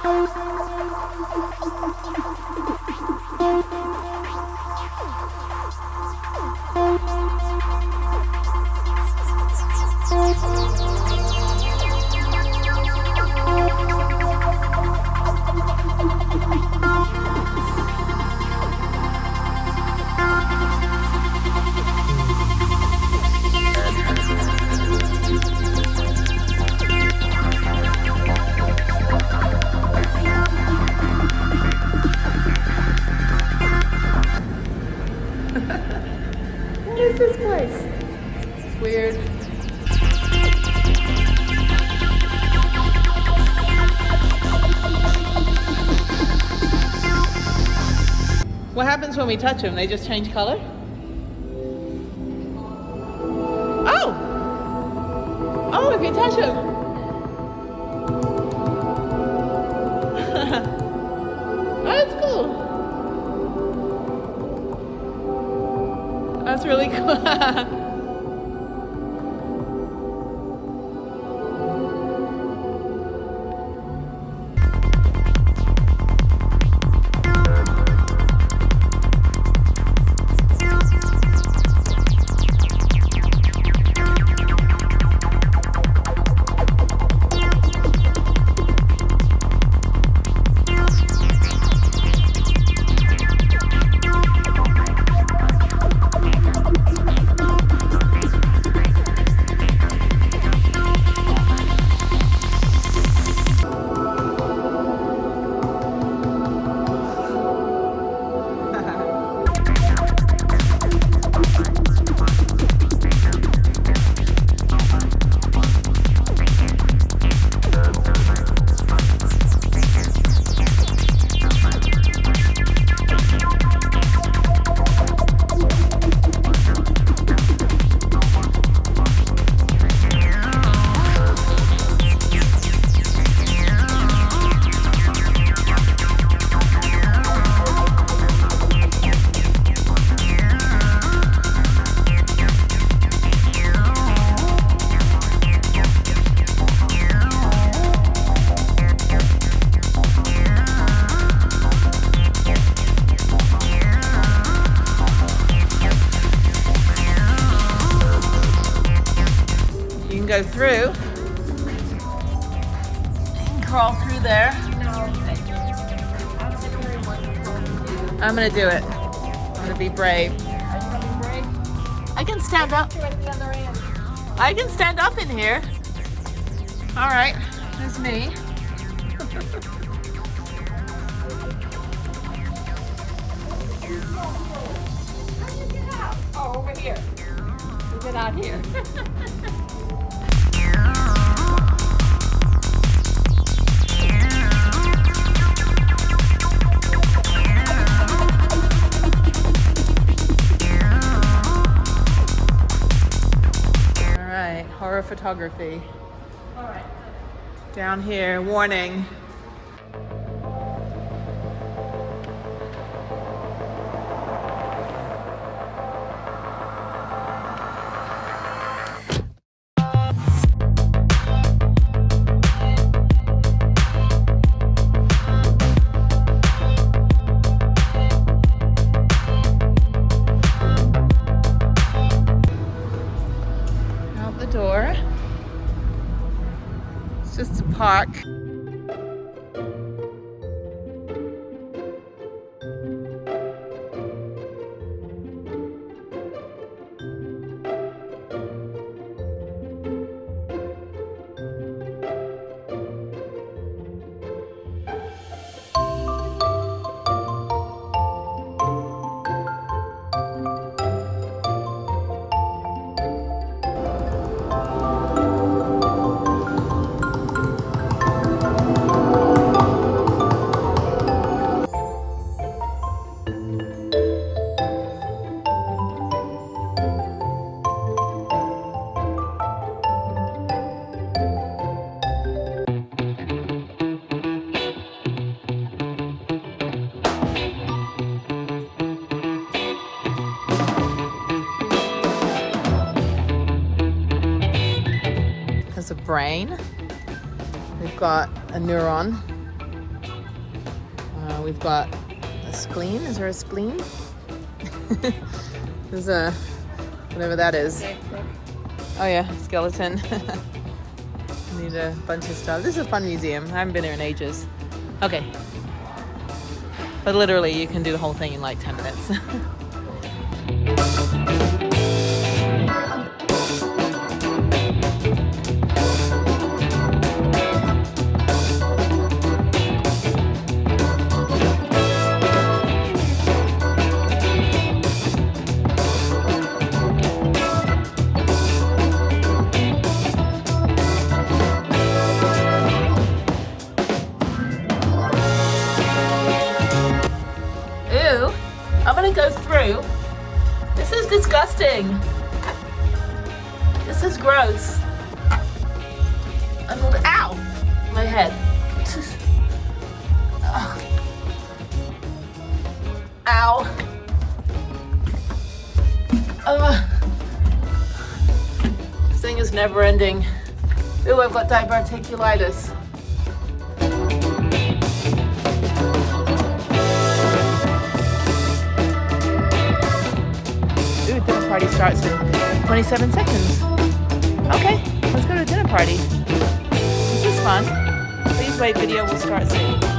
What is this place? It's weird. What happens when we touch them? They just change color? Oh! Oh, if you touch them. That's cool. That's really cool. Go through. You can crawl through there. I'm gonna do it. I'm gonna be brave. Are you gonna be brave? I can stand up. You're at the other end. I can stand up in here. All right, there's me. How do you get out? Oh, over here. You get out here. Horror photography. All right. Down here, warning. Door. It's just a park. Brain. We've got a neuron We've got a spleen. Is there a spleen? There's a, whatever that is. Oh yeah, skeleton. Need a bunch of stuff. This is a fun museum. I haven't been here in ages. Okay. But literally, you can do the whole thing in like 10 minutes. I'm gonna go through. This is disgusting. This is gross. Ow! My head. Ow. This thing is never ending. Ooh, I've got diverticulitis. Dinner party starts in 27 seconds. Okay, let's go to a dinner party. This is fun. Please wait, video will start soon.